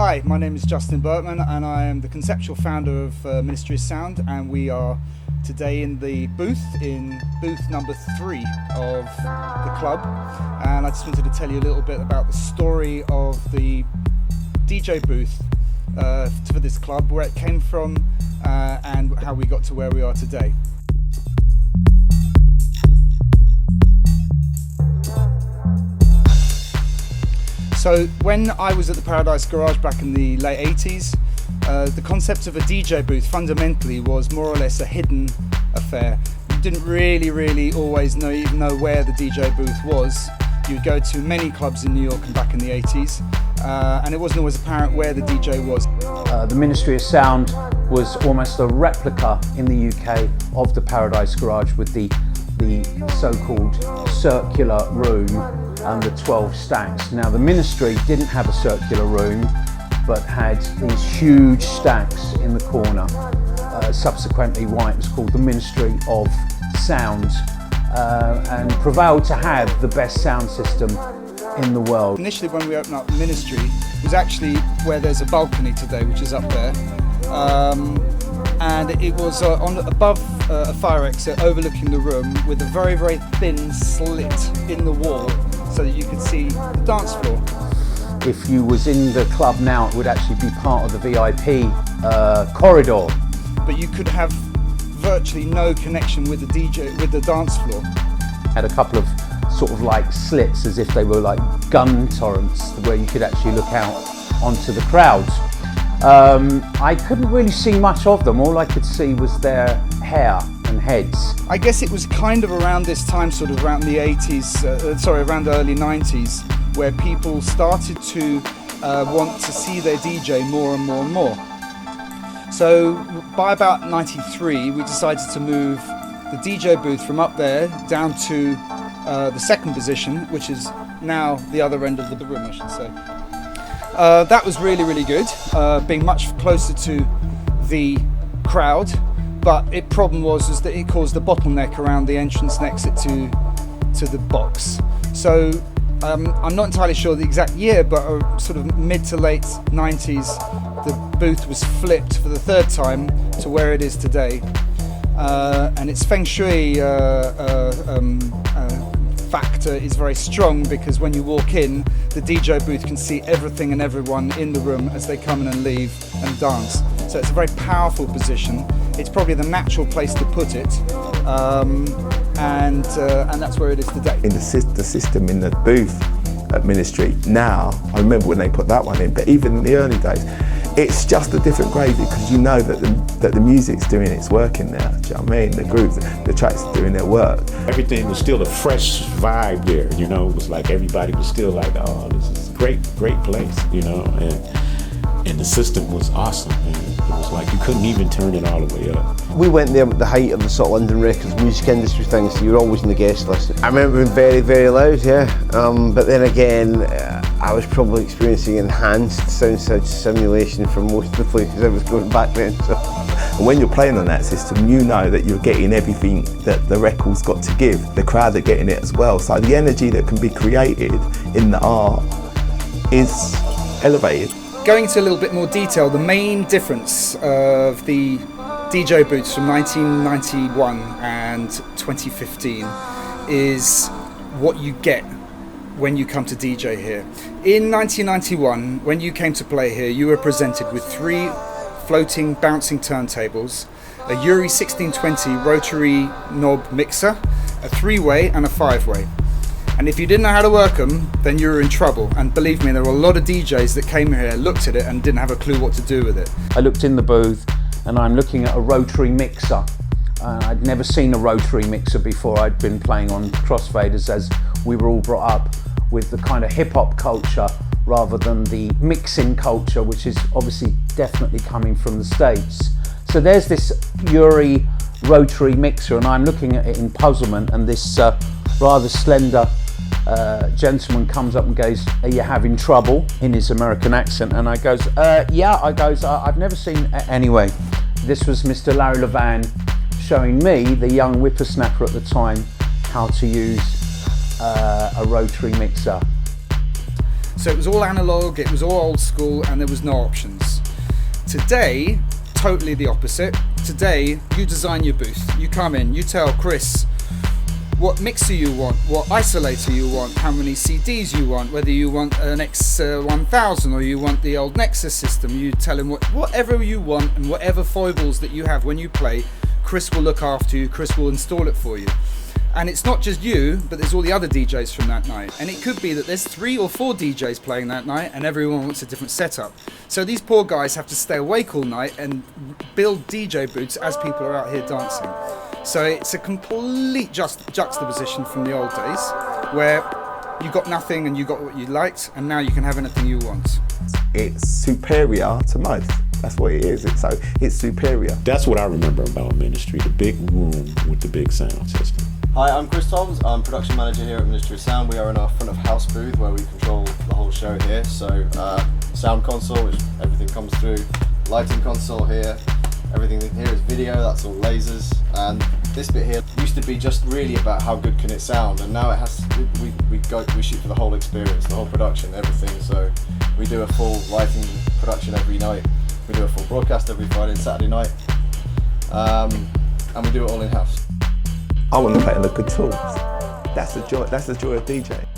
Hi, my name is Justin Berkman and I am the conceptual founder of Ministry of Sound, and we are today in the booth, in booth number 3 of the club, and I just wanted to tell you a little bit about the story of the DJ booth for this club, where it came from and how we got to where we are today. So when I was at the Paradise Garage back in the late 80s, the concept of a DJ booth fundamentally was more or less a hidden affair. You didn't really always even know where the DJ booth was. You'd go to many clubs in New York and back in the 80s, and it wasn't always apparent where the DJ was. The Ministry of Sound was almost a replica in the UK of the Paradise Garage, with the so-called circular room and the 12 stacks. Now, the Ministry didn't have a circular room, but had these huge stacks in the corner. Subsequently, Wright was called the Ministry of Sound, and prevailed to have the best sound system in the world. Initially, when we opened up the Ministry, it was actually where there's a balcony today, which is up there. And it was above a fire exit overlooking the room, with a very thin slit in the wall so that you could see the dance floor. If you was in the club now, it would actually be part of the VIP corridor. But you could have virtually no connection with the DJ, with the dance floor. Had a couple of sort of like slits, as if they were like gun turrets, where you could actually look out onto the crowds. I couldn't really see much of them. All I could see was their hair and heads. I guess it was kind of around this time, sort of around the 80s, around the early 90s, where people started to want to see their DJ more and more. So by about 93, we decided to move the DJ booth from up there down to the second position, which is now the other end of the room, I should say. That was really good, being much closer to the crowd, but the problem was that it caused a bottleneck around the entrance and exit to the box. So I'm not entirely sure the exact year, but sort of mid to late 90s, the booth was flipped for the third time to where it is today, and its feng shui factor is very strong, because when you walk in, the DJ booth can see everything and everyone in the room as they come in and leave and dance. So it's a very powerful position. It's probably the natural place to put it, and that's where it is today. In the system in the booth at Ministry now, I remember when they put that one in, but even in the early days, it's just a different gravy, because you know that the music's doing its work in there. Do you know what I mean? The grooves, the tracks are doing their work. Everything was still a fresh vibe there, you know. It was like everybody was still like, oh, this is a great place, you know. And the system was awesome, man. It was like you couldn't even turn it all the way up. We went there at the height of the sort of London Records music industry thing, so you were always in the guest list. I remember being very loud, yeah. But then again, I was probably experiencing enhanced sound simulation from most of the places I was going back then. So. And when you're playing on that system, you know that you're getting everything that the record's got to give. The crowd are getting it as well. So the energy that can be created in the art is elevated. Going into a little bit more detail, the main difference of the DJ booths from 1991 and 2015 is what you get when you come to DJ here. In 1991, when you came to play here, you were presented with 3 floating, bouncing turntables, a Uri 1620 rotary knob mixer, a 3-way and a 5-way. And if you didn't know how to work them, then you were in trouble. And believe me, there were a lot of DJs that came here, looked at it and didn't have a clue what to do with it. I looked in the booth and I'm looking at a rotary mixer. I'd never seen a rotary mixer before. I'd been playing on crossfaders, as we were all brought up with the kind of hip-hop culture rather than the mixing culture, which is obviously definitely coming from the States. So there's this Uri rotary mixer, and I'm looking at it in puzzlement, and this rather slender gentleman comes up and goes, "Are you having trouble?" in his American accent, and I goes, "Yeah." I goes, "I've never seen it." Anyway, this was Mr. Larry Levan showing me, the young whippersnapper at the time, how to use a rotary mixer. So it was all analog, it was all old school, and there was no options. Today, totally the opposite. Today, you design your booth. You come in, you tell Chris what mixer you want, what isolator you want, how many CDs you want, whether you want an X1000 or you want the old Nexus system. You tell him whatever you want, and whatever foibles that you have when you play, Chris will look after you, Chris will install it for you. And it's not just you, but there's all the other DJs from that night. And it could be that there's 3 or 4 DJs playing that night and everyone wants a different setup. So these poor guys have to stay awake all night and build DJ booths as people are out here dancing. So it's a complete juxtaposition from the old days where you got nothing and you got what you liked, and now you can have anything you want. It's superior to most. That's what it is. It's superior. That's what I remember about Ministry, the big room with the big sound system. Hi, I'm Chris Toms. I'm production manager here at Ministry of Sound. We are in our front of house booth where we control the whole show here. So sound console, which everything comes through, lighting console here, everything here is video, that's all lasers, and this bit here used to be just really about how good can it sound, and now it has. We shoot for the whole experience, the whole production, everything. So we do a full lighting production every night. We do a full broadcast every Friday and Saturday night, and we do it all in house. I want to play on the good tools. That's the joy. That's the joy of DJing.